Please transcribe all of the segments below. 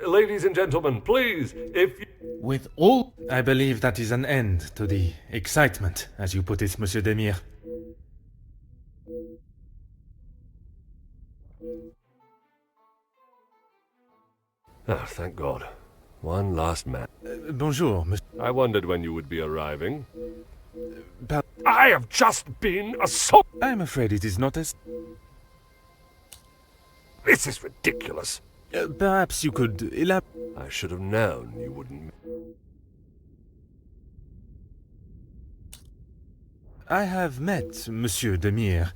Ladies and gentlemen, please, if you... With all... I believe that is an end to the excitement, as you put it, Monsieur Demire. Ah, thank God. One last man. Bonjour, Monsieur... I wondered when you would be arriving. But I have just been assaulted! I'm afraid it is not as... This is ridiculous. Perhaps you could elaborate... I should have known you wouldn't... I have met Monsieur Demire.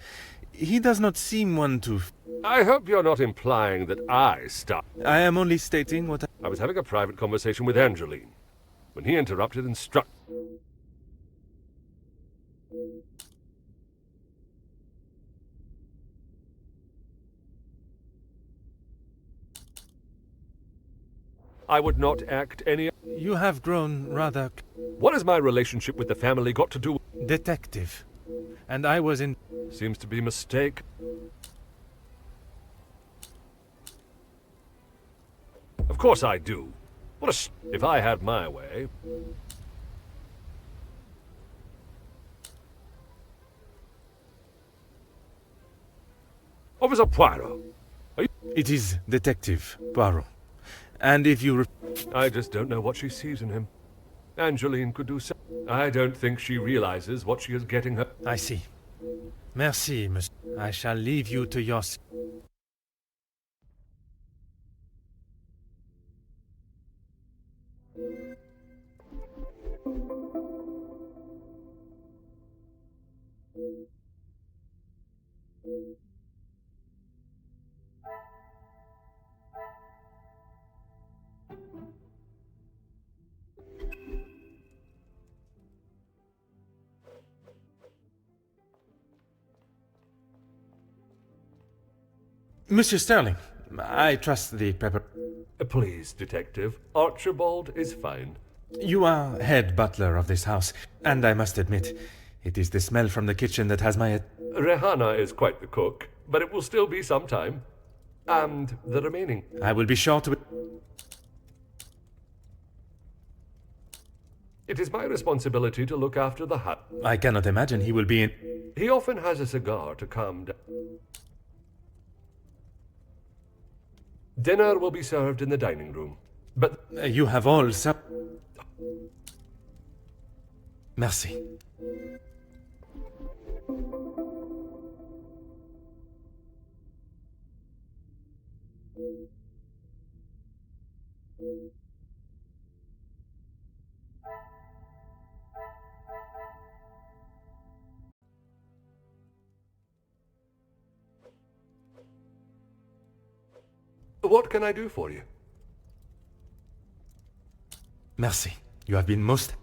He does not seem one to... I hope you're not implying that I stopped. I am only stating what I was having a private conversation with Angeline when he interrupted and struck. I would not act any... You have grown rather... What has my relationship with the family got to do? detective. And I was in... Seems to be a mistake. Of course I do. What a... If I had my way... Officer Poirot. It is Detective Poirot. And if you... I just don't know what she sees in him. Angeline could do so. I don't think she realizes what she is getting her... I see. Merci, monsieur. I shall leave you to your... Monsieur Sterling, I trust the prepar... Please, Detective. Archibald is fine. You are head butler of this house, and I must admit, it is the smell from the kitchen that has my... Rehana is quite the cook, but it will still be some time. And the remaining. I will be sure to... It is my responsibility to look after the hut. I cannot imagine he will be in... He often has a cigar to calm down. Dinner will be served in the dining room. But You have all... Merci. what can I do for you? Merci. You have been most...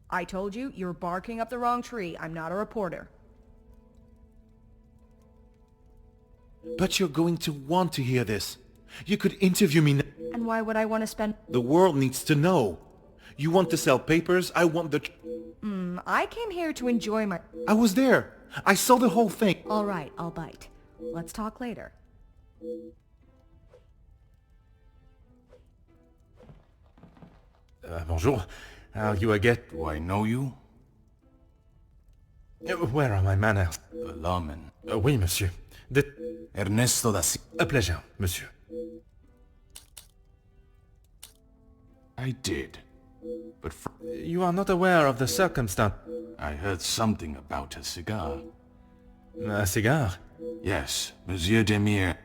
I told you, you're barking up the wrong tree. I'm not a reporter. But you're going to want to hear this. You could interview me now. And why would I want to spend... The world needs to know. You want to sell papers, I want the... I came here to enjoy my... I was there. I saw the whole thing. All right, I'll bite. Let's talk later. Bonjour. Are you Agatha? Do I know you? Where are my manners? The lawman. Oui, monsieur. Ernesto da Silva. A pleasure, monsieur. I did. But You are not aware of the circumstance. I heard something about a cigar. A cigar? Yes, Monsieur Demire.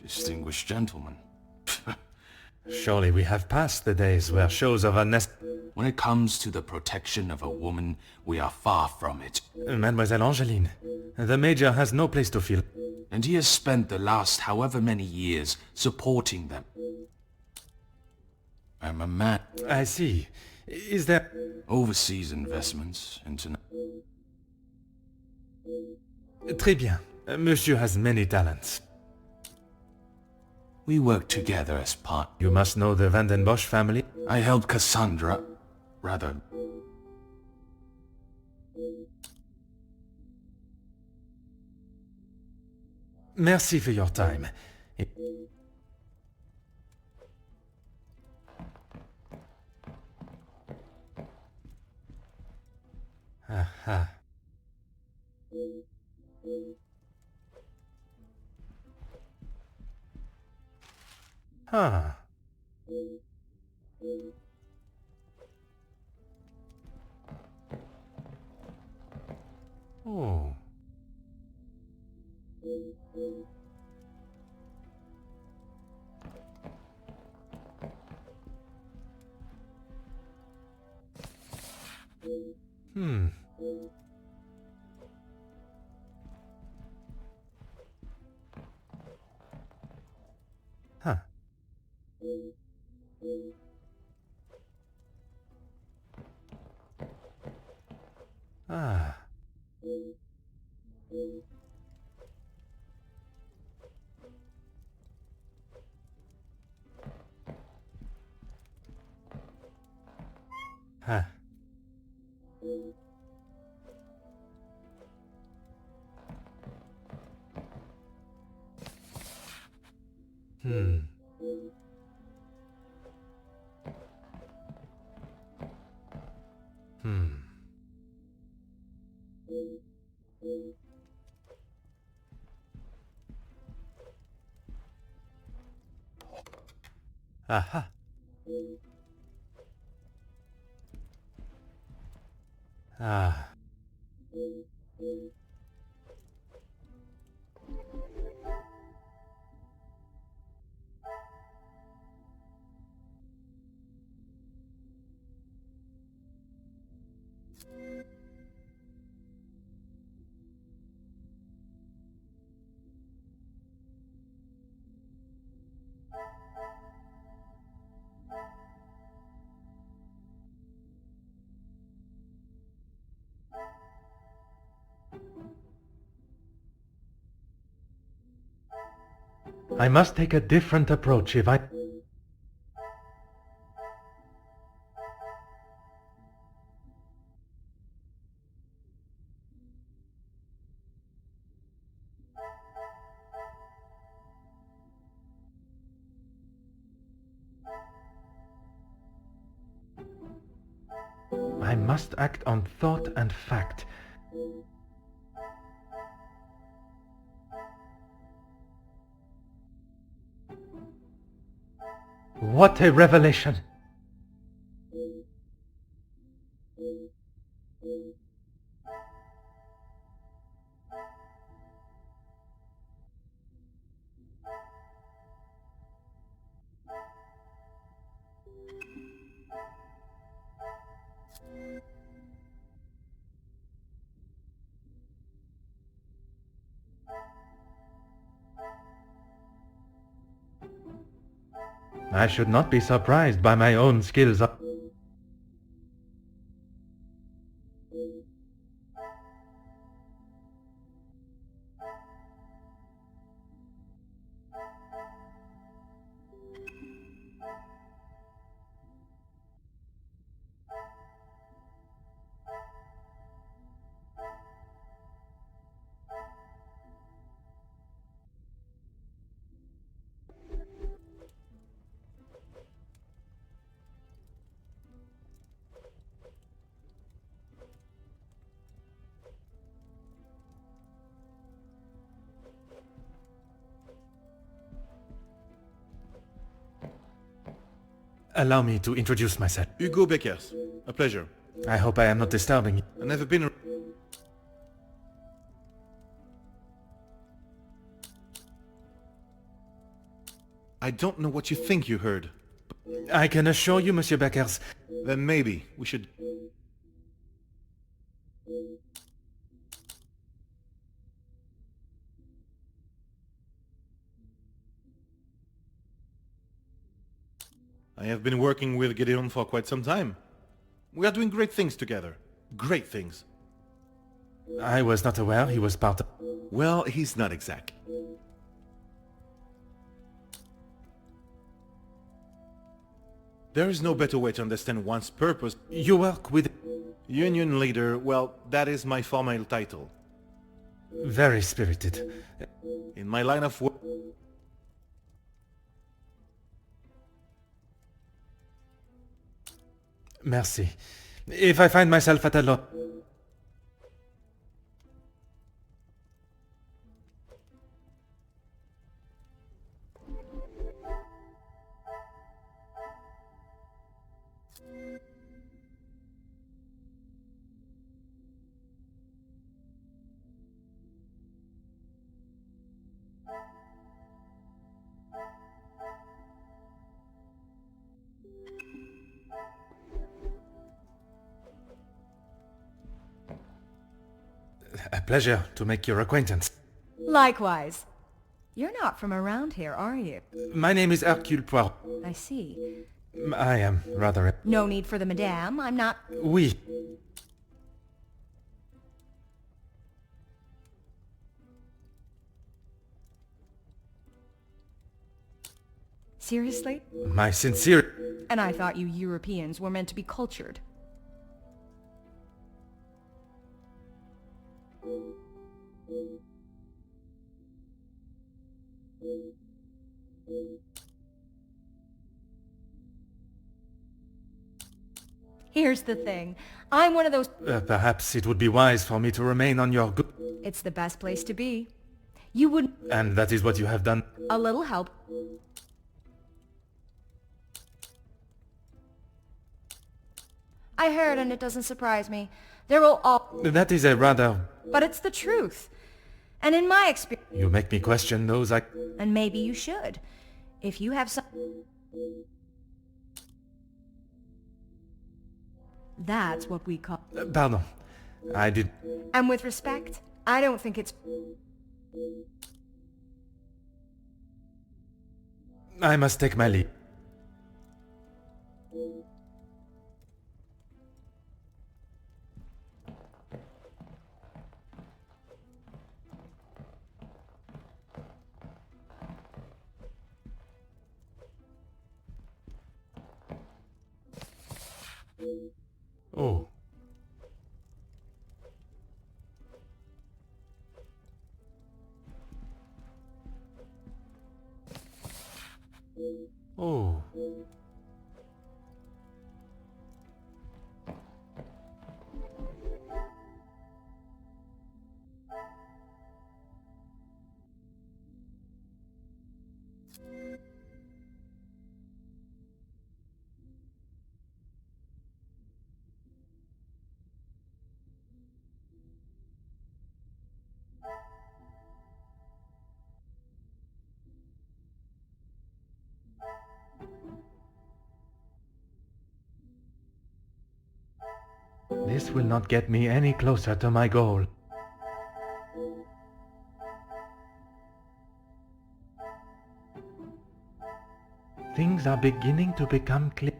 Distinguished gentleman. Surely we have passed the days where shows of When it comes to the protection of a woman, we are far from it. Mademoiselle Angeline, the Major has no place to feel. And he has spent the last however many years supporting them. I'm a man. I see. Is there... Overseas investments, Très bien. Monsieur has many talents. We work together as part. You must know the Van den Bosch family. I helped Cassandra, rather. Merci for your time. Aha. Huh. Oh. Hmm. Huh. Ah. Huh. Hmm. Hmm. Aha. Ah. I must take a different approach if I... I must act on thought and fact. What a revelation! I should not be surprised by my own skills. Allow me to introduce myself. Hugo Beckers. A pleasure. I hope I am not disturbing you. I've never been... I don't know what you think you heard. I can assure you, Monsieur Beckers. Then maybe we should... I have been working with Gideon for quite some time. We are doing great things together. Great things. I was not aware he was part of... Well, he's not exact. There is no better way to understand one's purpose. You work with... Union leader, well, that is my formal title. Very spirited. In my line of work... Merci. If I find myself at a loss... A pleasure to make your acquaintance. Likewise. You're not from around here, are you? My name is Hercule Poirot. I see. I am rather... No need for the madame. I'm not... Oui. Seriously? My sincere... And I thought you Europeans were meant to be cultured. Here's the thing. I'm one of those... perhaps it would be wise for me to remain on your good... It's the best place to be. You wouldn't... And that is what you have done? A little help. I heard, and it doesn't surprise me. There will all... That is a rather... But it's the truth. And in my experience... You make me question those I... And maybe you should. If you have some... That's what we call... Pardon. I did... And with respect, I don't think it's... I must take my leave. Oh. Oh. This will not get me any closer to my goal. Things are beginning to become clear.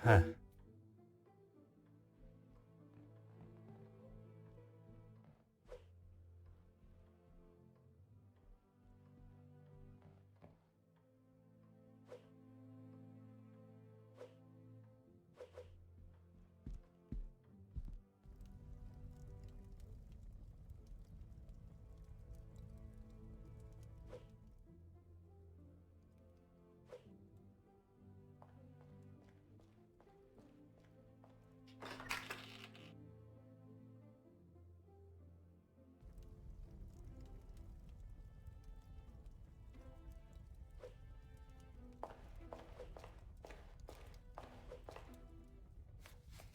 Huh.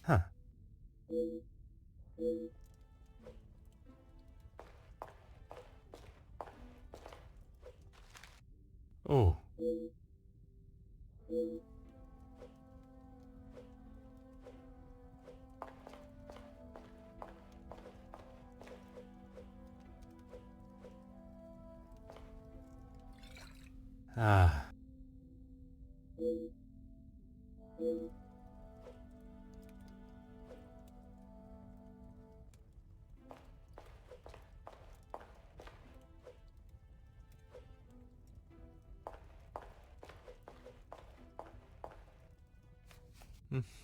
Huh. Oh. Ah.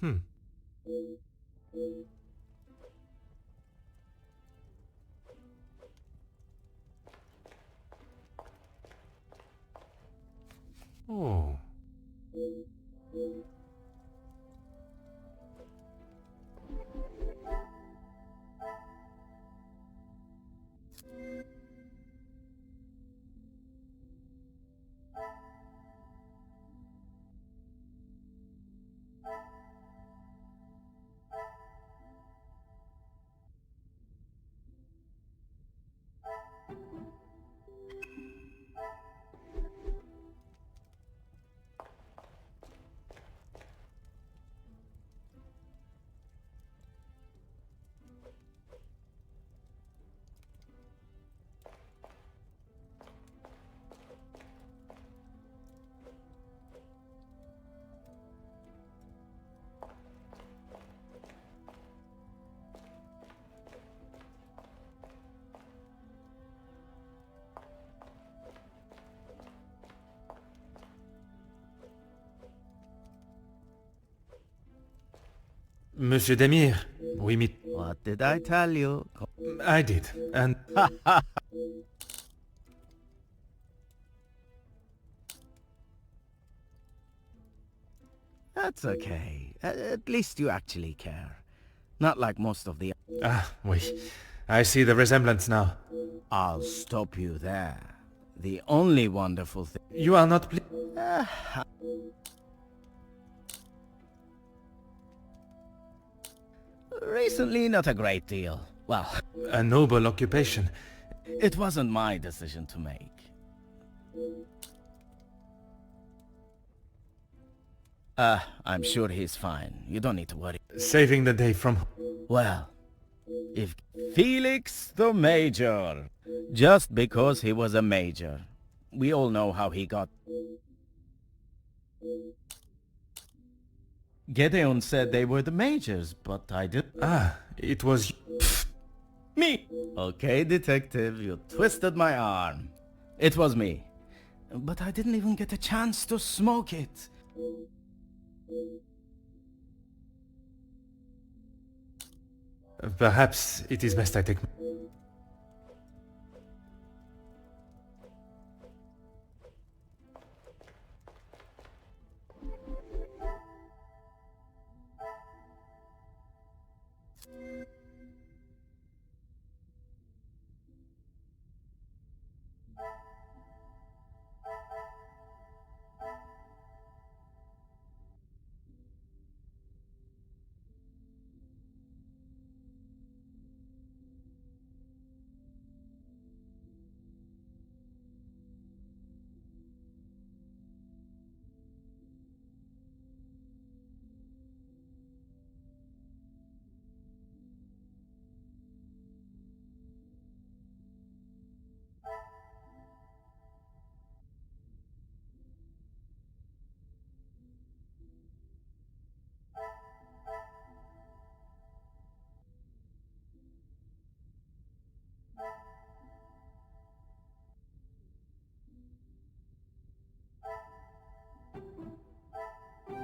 Hmm. Oh. Monsieur Demire. Oui, mais What did I tell you? I did, and That's okay. At least you actually care. Not like most of the... oui, I see the resemblance now. I'll stop you there. The only wonderful thing... You are not Recently, not a great deal. Well, a noble occupation. it wasn't my decision to make. I'm sure he's fine. You don't need to worry. Saving the day from... Well, if Felix the Major, just because he was a major. We all know how he got... Gedeon said they were the majors, but I did... it was... Me! Okay, detective, you twisted my arm. It was me. But I didn't even get a chance to smoke it. Perhaps it is best I take...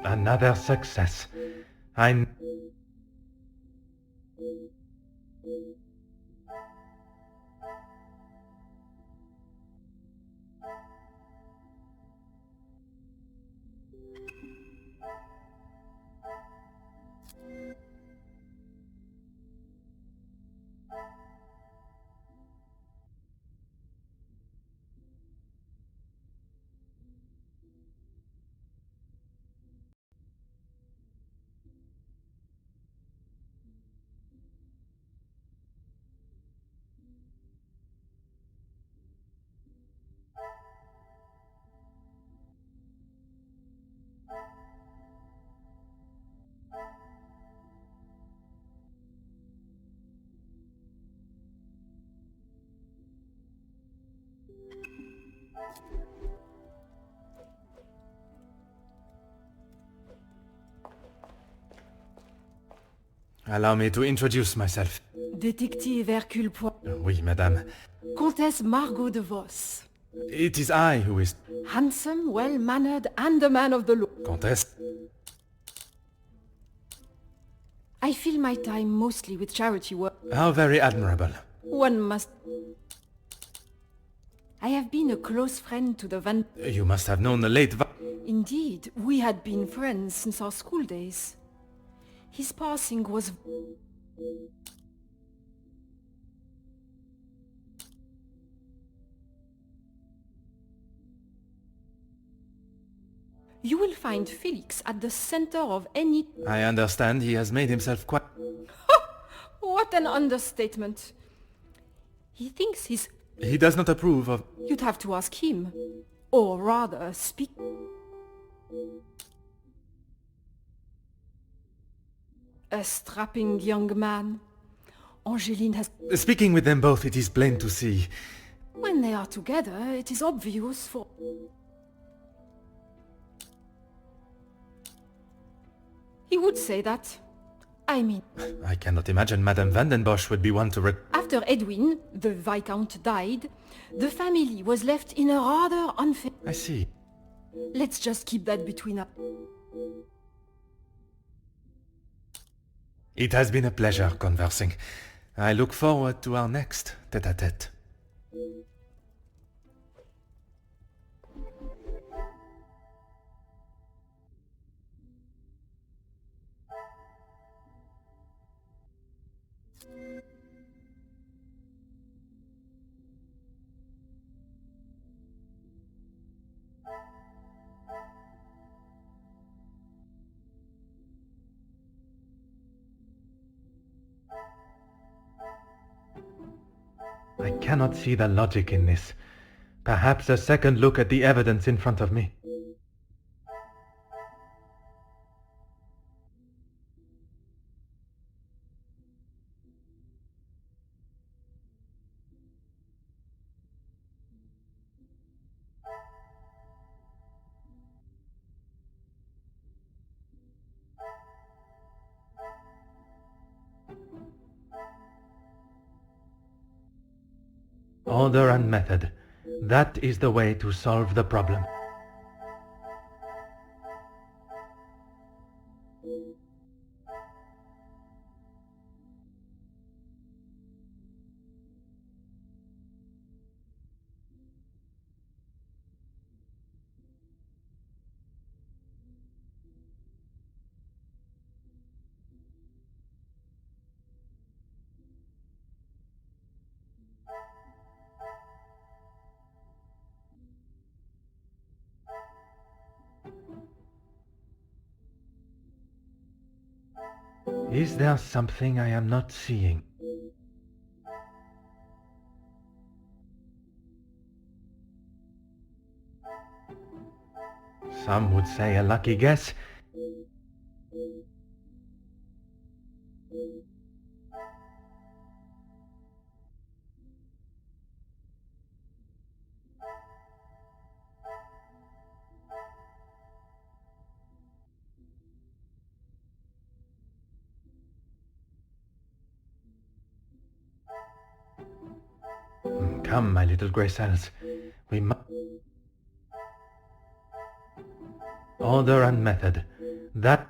Another success. I... Allow me to introduce myself. Détective Hercule Poirot. Oui, madame. Comtesse Margot de Vos. It is I who is... Handsome, well-mannered, and a man of the law. Comtesse? I fill my time mostly with charity work. How very admirable. One must... I have been a close friend to the Van... You must have known the late... Indeed, we had been friends since our school days. His passing was... You will find Felix at the center of any... I understand he has made himself quite... What an understatement. He thinks he's... He does not approve of... You'd have to ask him. Or rather, speak... A strapping young man. Angeline has... Speaking with them both, it is plain to see. When they are together, it is obvious for... He would say that. I mean... I cannot imagine Madame Vandenbosch would be one to After Edwin, the Viscount, died, the family was left in a rather unfair... I see. Let's just keep that between us. It has been a pleasure conversing. I look forward to our next tete-a-tete. I cannot see the logic in this. Perhaps a second look at the evidence in front of me. Order and method. That is the way to solve the problem. Is there something I am not seeing? Some would say a lucky guess. Come, my little grey cells. We must... Order and method. That...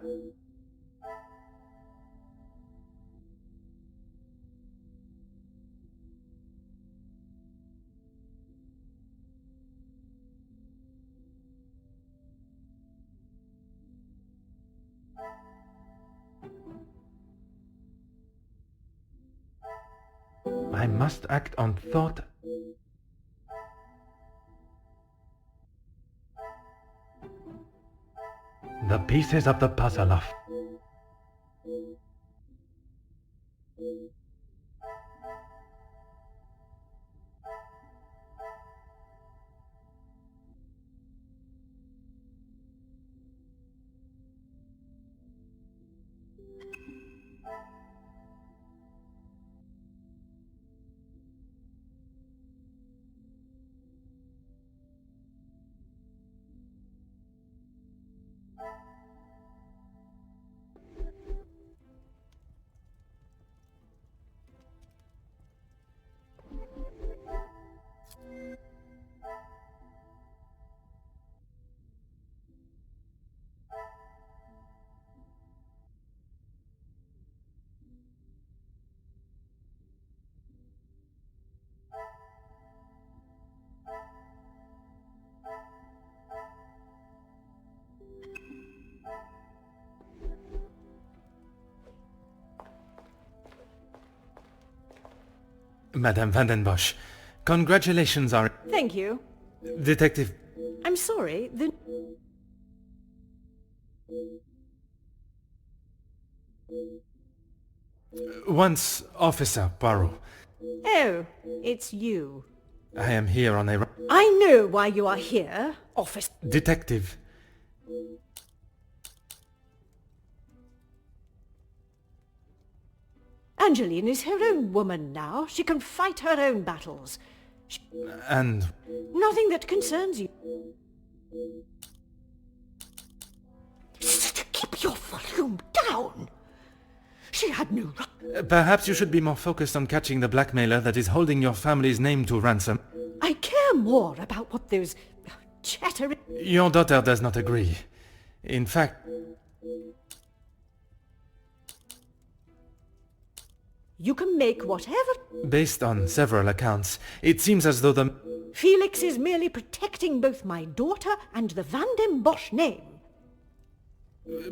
I must act on thought. The pieces of the puzzle are... Madame Van den Bosch, congratulations are... Thank you. Detective... I'm sorry, the... Once Officer Poirot. Oh, it's you. I am here on a... I know why you are here, officer. Detective. Angeline is her own woman now. She can fight her own battles. And... Nothing that concerns you. Keep your volume down. She had no right. Perhaps you should be more focused on catching the blackmailer that is holding your family's name to ransom. I care more about what those chattering... Your daughter does not agree. In fact... You can make whatever... Based on several accounts, it seems as though the... Felix is merely protecting both my daughter and the Van den Bosch name.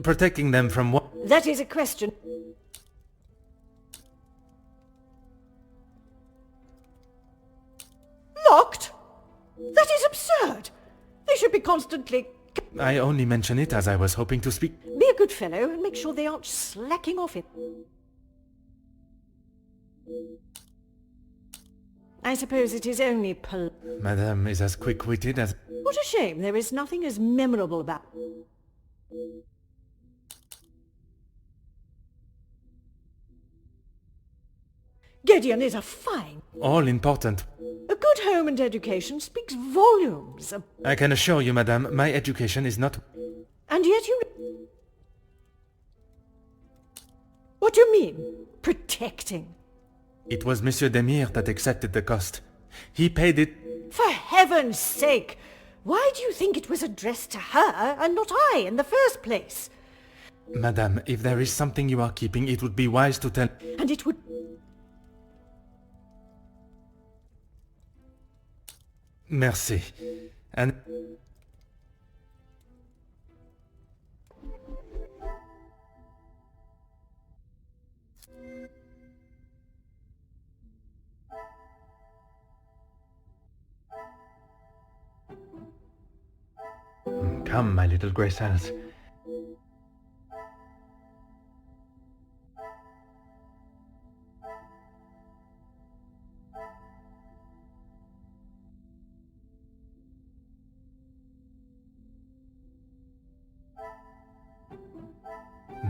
Protecting them from what? That is a question. Locked? That is absurd. They should be constantly... I only mention it as I was hoping to speak... Be a good fellow and make sure they aren't slacking off it. I suppose it is only Madame is as quick-witted as... What a shame. There is nothing as memorable about... Gideon is a fine... All important. A good home and education speaks volumes. I can assure you, madame, my education is not... And yet you... What do you mean? Protecting? It was Monsieur Demire that accepted the cost. He paid it... For heaven's sake! Why do you think it was addressed to her and not I in the first place? Madame, if there is something you are keeping, it would be wise to tell... And it would... Merci. And... Come, my little grey cells.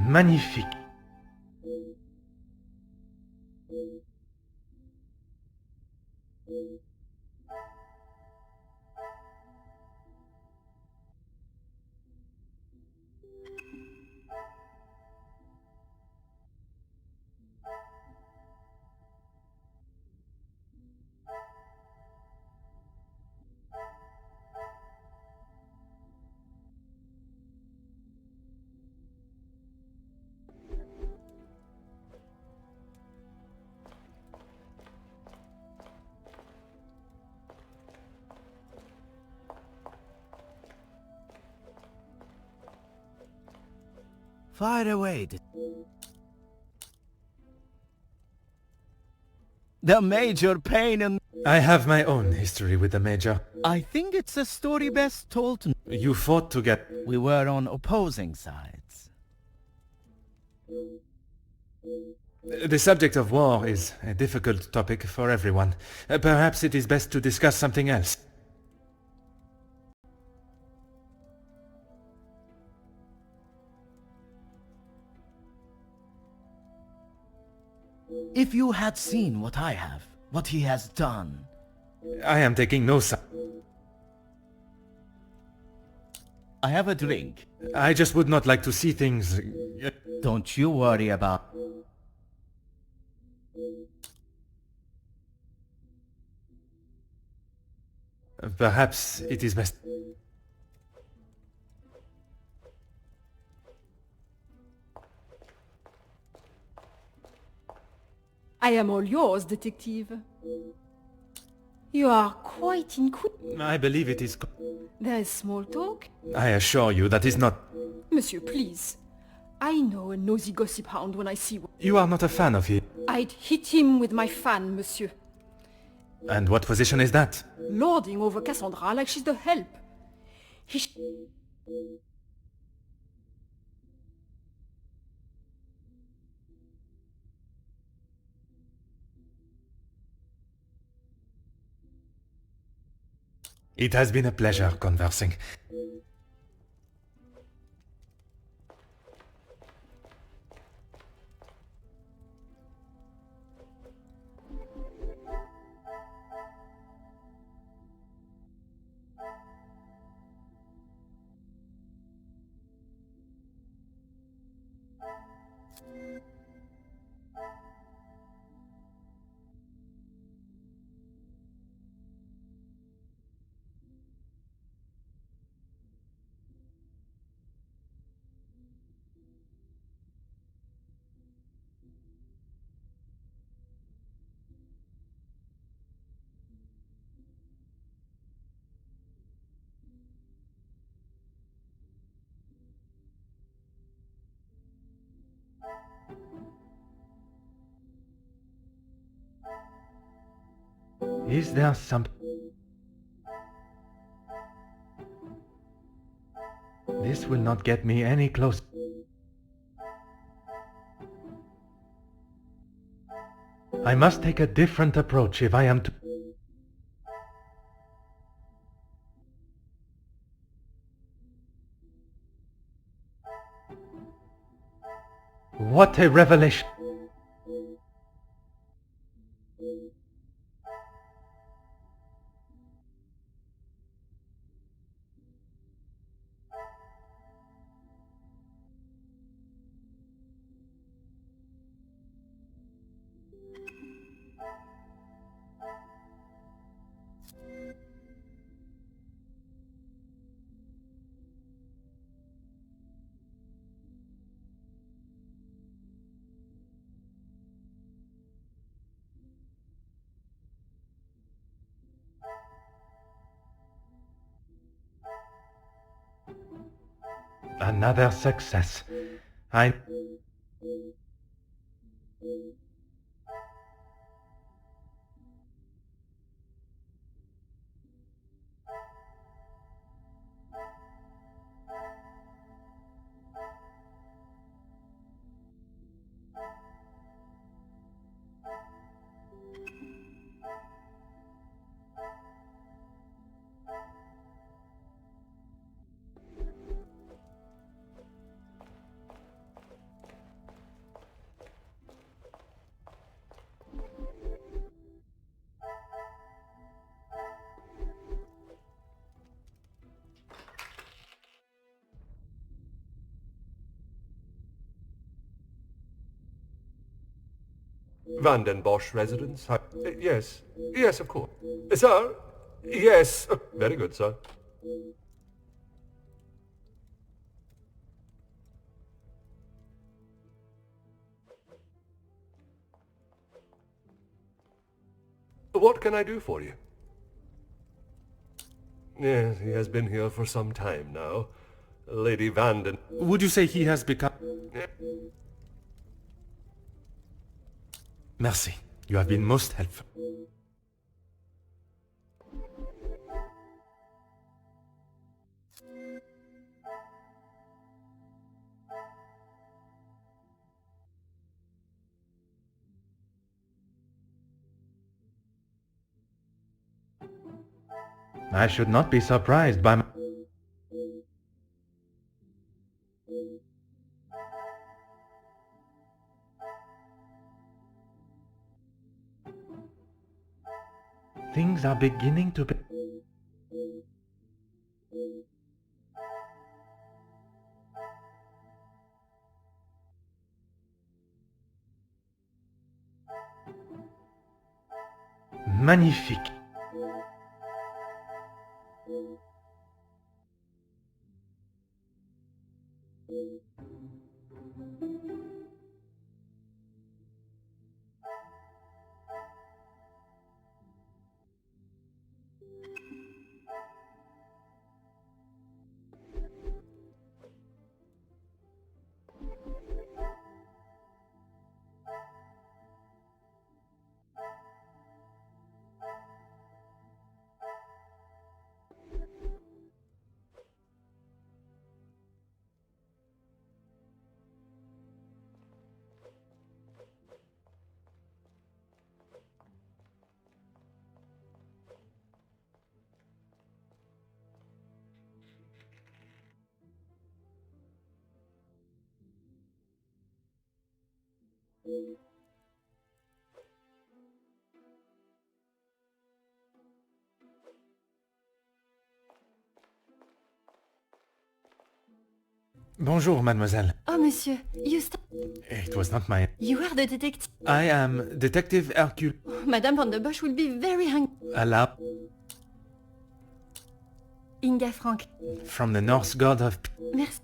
Magnifique. Fire away. The Major pain and... I have my own history with the Major. I think it's a story best told to... You fought to get... We were on opposing sides. The subject of war is a difficult topic for everyone. Perhaps it is best to discuss something else. If you had seen what I have, what he has done... I am taking no side. I have a drink. I just would not like to see things... Don't you worry about... Perhaps it is best... I am all yours, detective. You are quite I believe it is... There is small talk. I assure you that is not... Monsieur, please. I know a nosy gossip hound when I see one. You are not a fan of him. I'd hit him with my fan, monsieur. And what position is that? Lording over Cassandra like she's the help. It has been a pleasure conversing. Is there some... This will not get me any closer. I must take a different approach if I am to... What a revelation! Another success. I... Vanden Bosch residence? Yes. Yes, of course. Sir? Yes. Very good, sir. What can I do for you? Yes, he has been here for some time now. Lady Vanden... Would you say he has become... Merci. You have been most helpful. I should not be surprised by my... Things are beginning to be... Magnifique. Bonjour, mademoiselle. Oh, monsieur, It was not my... you are the detective. I am Detective Hercule. Madame Van der Bosch will be very hungry. Allah, Inga Frank. from the Norse god of... Merci.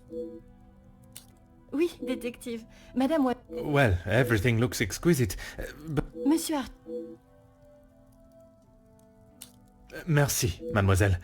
Oui, détective. Madame Well, everything looks exquisite. But... Monsieur Merci, mademoiselle.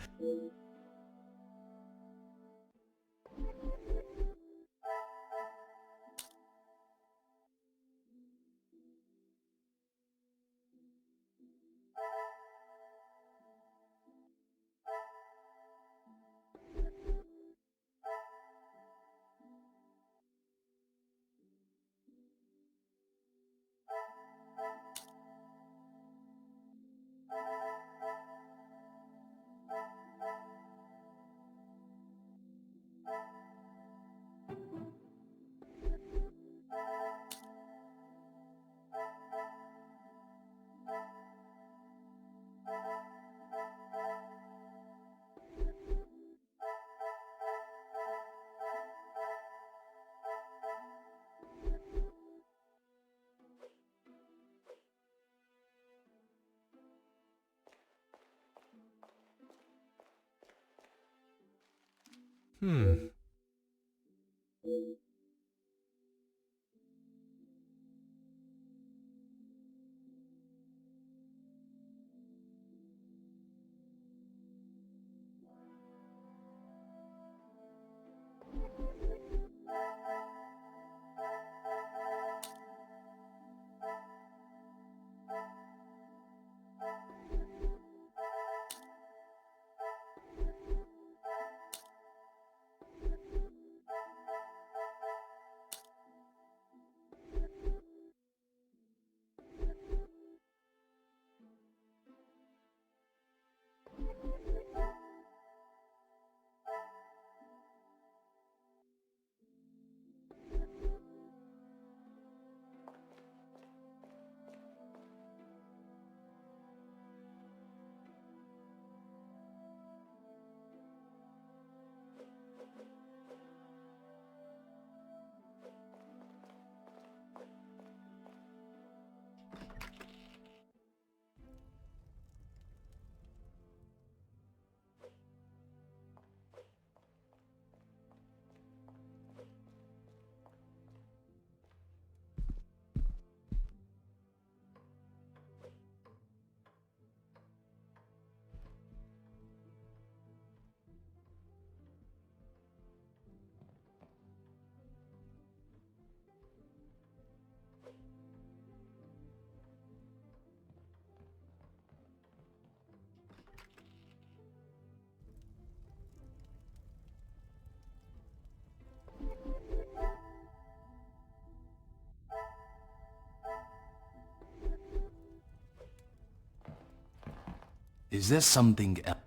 Is there something else?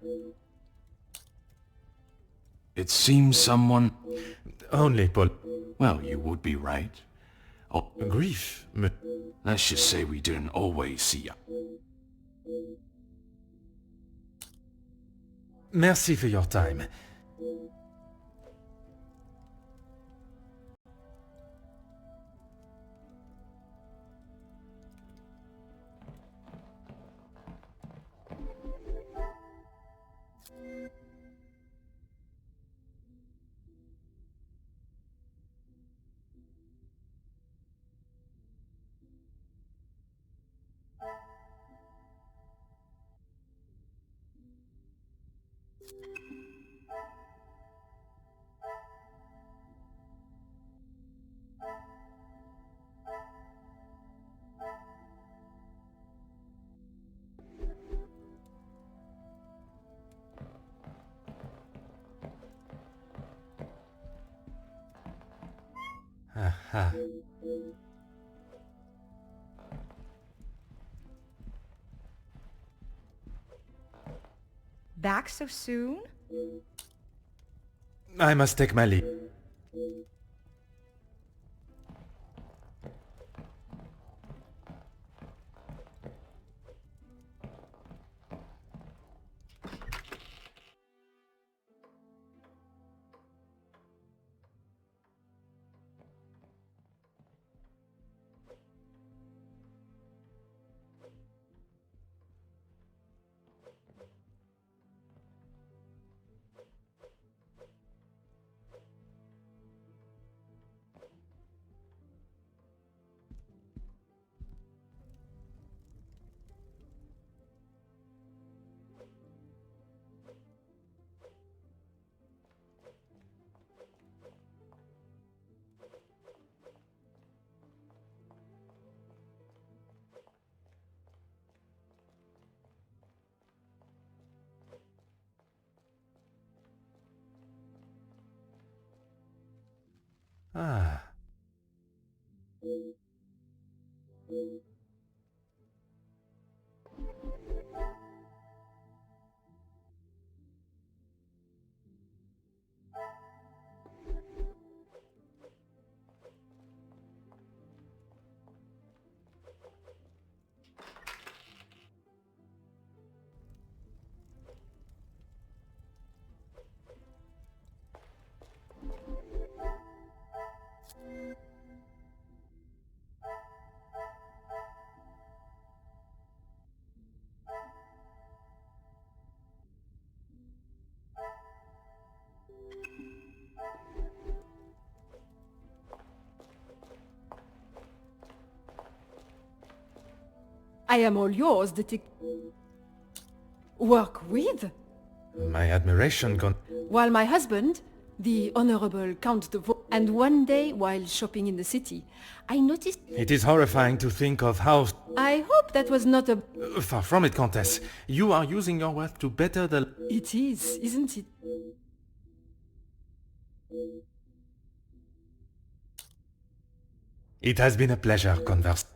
It seems someone... Only Paul. Well, you would be right. Oh, Grief. let's just say we didn't always see ya. Merci for your time. Aha. Back so soon? I must take my leave. Ah. I am all yours, Work with? My admiration While my husband, the Honorable Count de Vaux, and one day while shopping in the city, I noticed... It is horrifying to think of how... I hope that was not a... Far from it, Countess. You are using your wealth to better the... It is, isn't it? It has been a pleasure, converse.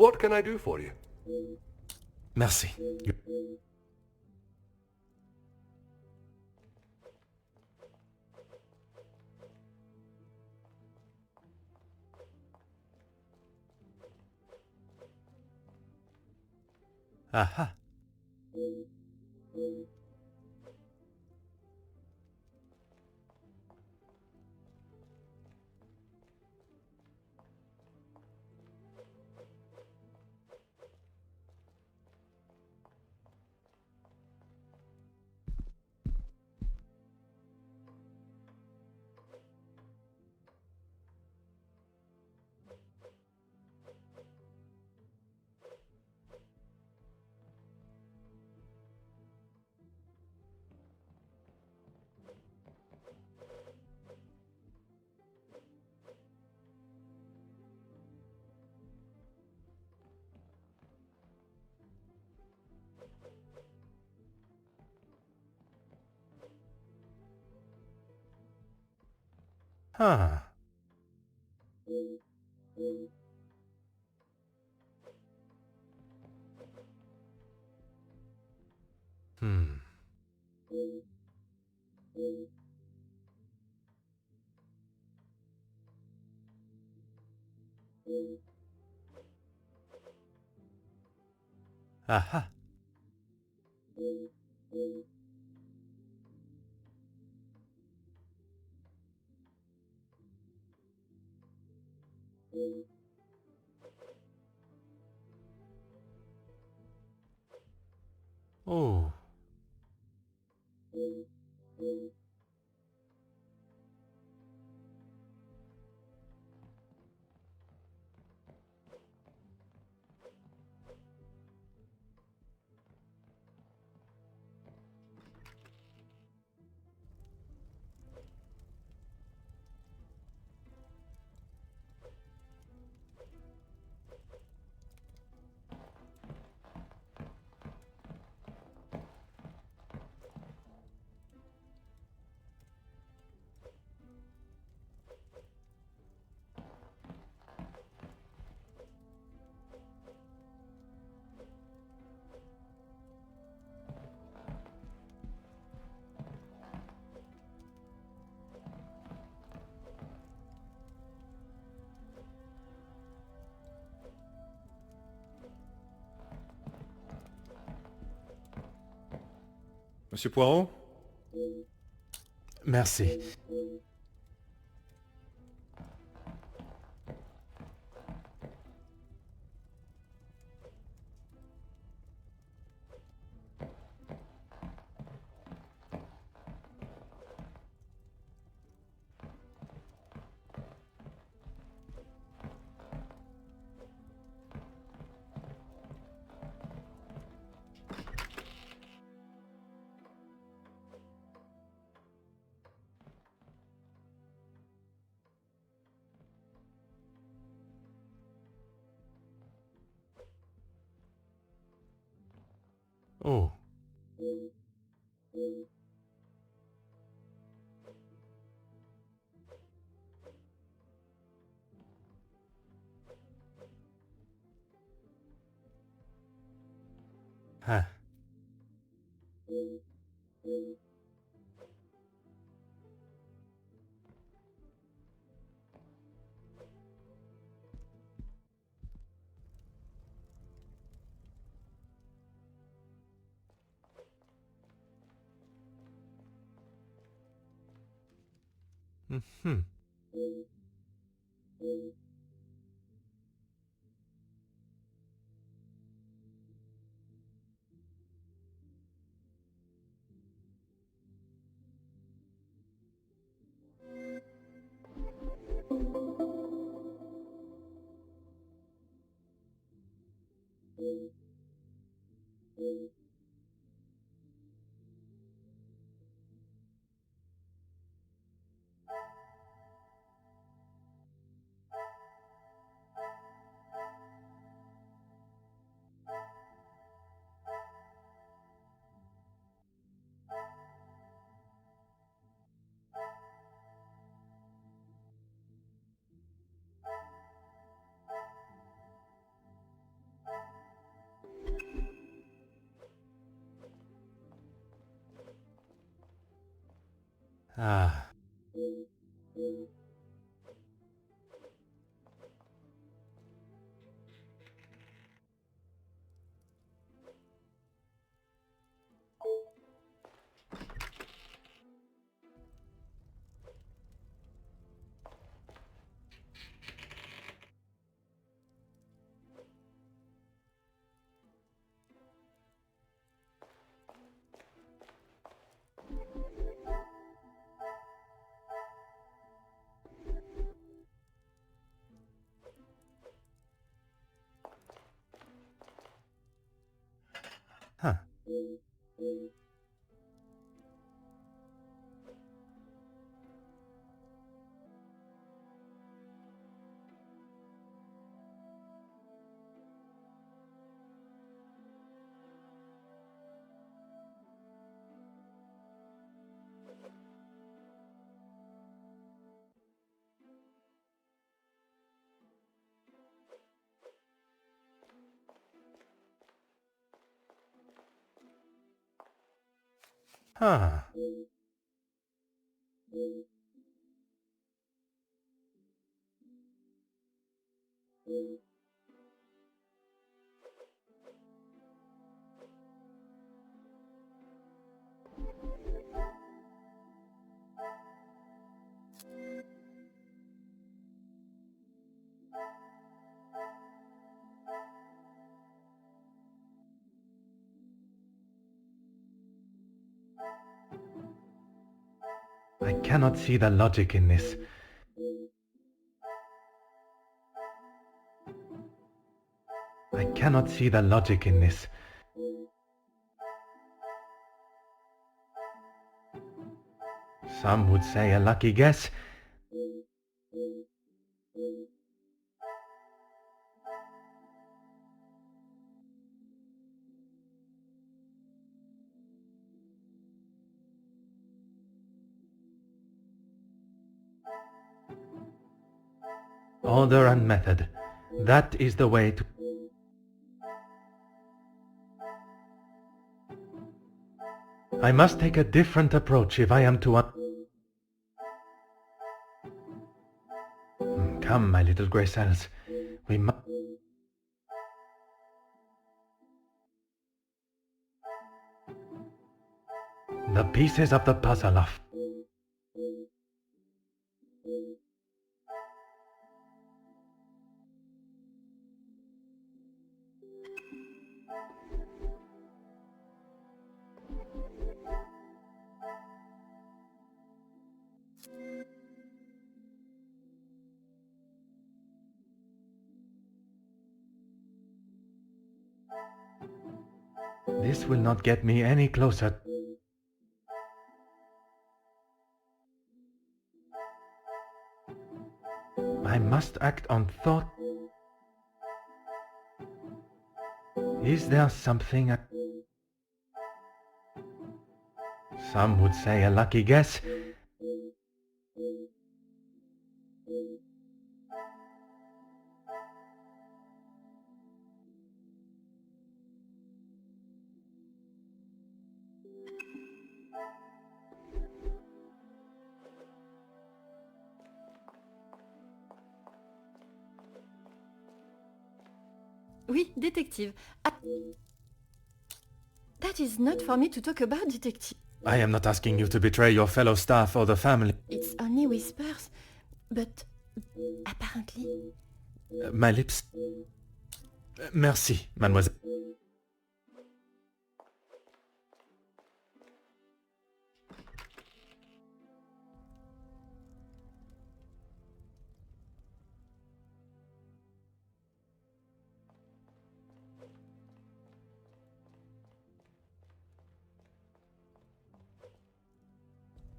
What can I do for you? Merci. Aha. Huh. Hmm. Aha. Oh. Monsieur Poirot? Merci. Oh. Hmm. Ah. Huh. Huh. I cannot see the logic in this. I cannot see the logic in this. Some would say a lucky guess. Order and method. That is the way to... I must take a different approach if I am to... Come, my little grey cells. We must... The pieces of the puzzle are... This will not get me any closer. I must act on thought. Is there something... Some would say a lucky guess. Oui, détective. Ah. That is not for me to talk about, detective. I am not asking you to betray your fellow staff or the family. It's only whispers, but apparently... My lips... Merci, mademoiselle.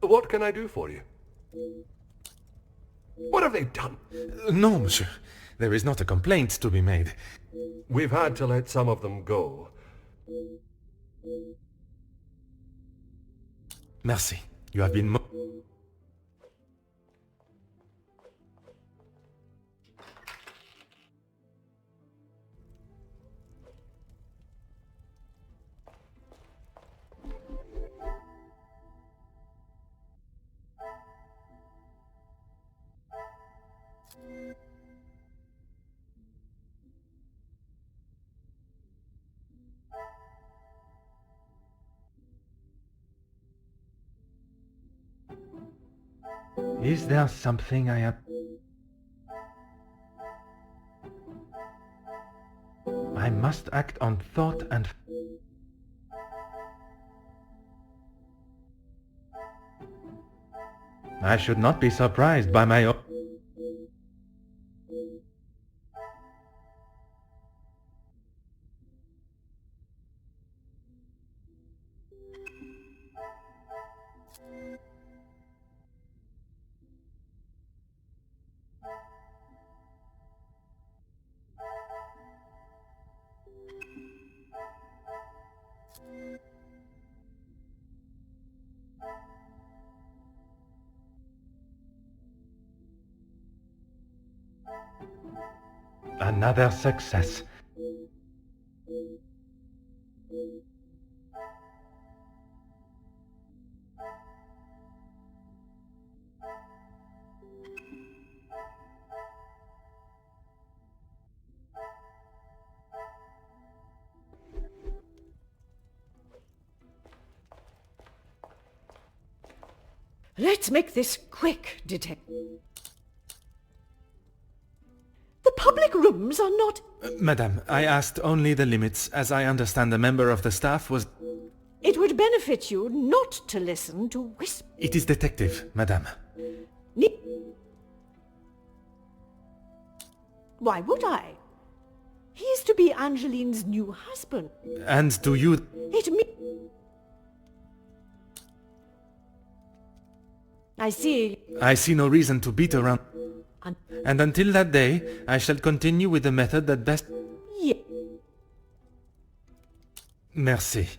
What can I do for you? What have they done? No, monsieur. There is not a complaint to be made. We've had to let some of them go. Merci. You have been Is there something I have... I must act on thought and... I should not be surprised by my own... Another success. Let's make this quick, detective. The public rooms are not... Madame, I asked only the limits, as I understand a member of the staff was... It would benefit you not to listen to whispers. It is detective, madame. Why would I? He is to be Angeline's new husband. And do you... It me... I see. I see no reason to beat around... And until that day, I shall continue with the method that best... Yeah. Merci.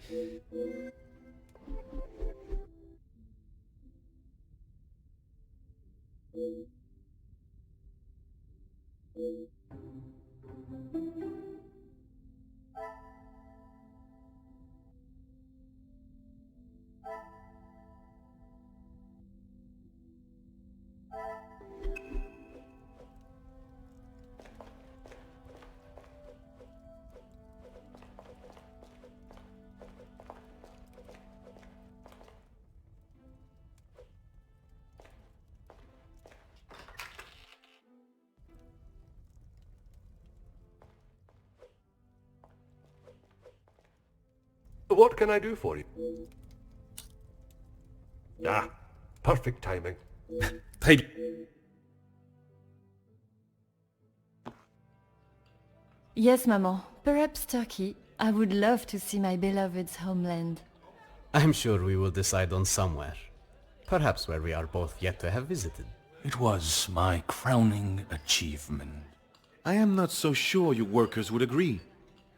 What can I do for you? Ah, perfect timing. Très bien. Yes, Maman. Perhaps Turkey. I would love to see my beloved's homeland. I'm sure we will decide on somewhere. Perhaps where we are both yet to have visited. It was my crowning achievement. I am not so sure you workers would agree.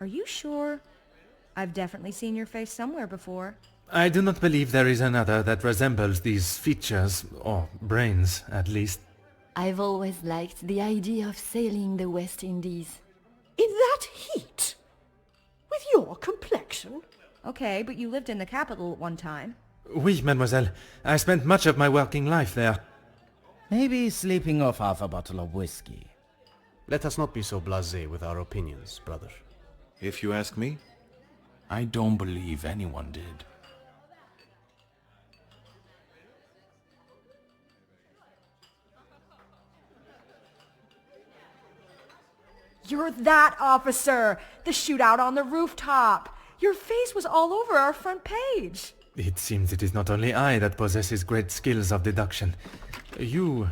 Are you sure? I've definitely seen your face somewhere before. I do not believe there is another that resembles these features, or brains, at least. I've always liked the idea of sailing the West Indies. In that heat? With your complexion? Okay, but you lived in the capital at one time. Oui, mademoiselle. I spent much of my working life there. Maybe sleeping off half a bottle of whiskey. Let us not be so blasé with our opinions, brother. if you ask me. I don't believe anyone did. You're that officer! The shootout on the rooftop! Your face was all over our front page! It seems it is not only I that possesses great skills of deduction. You...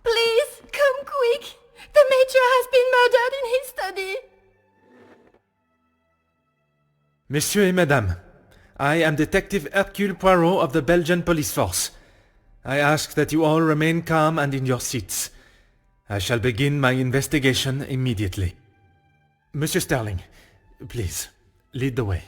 Please, come quick! The Major has been murdered in his study! Messieurs et Mesdames, I am Detective Hercule Poirot of the Belgian police force. I ask that you all remain calm and in your seats. I shall begin my investigation immediately. Monsieur Sterling, please, lead the way.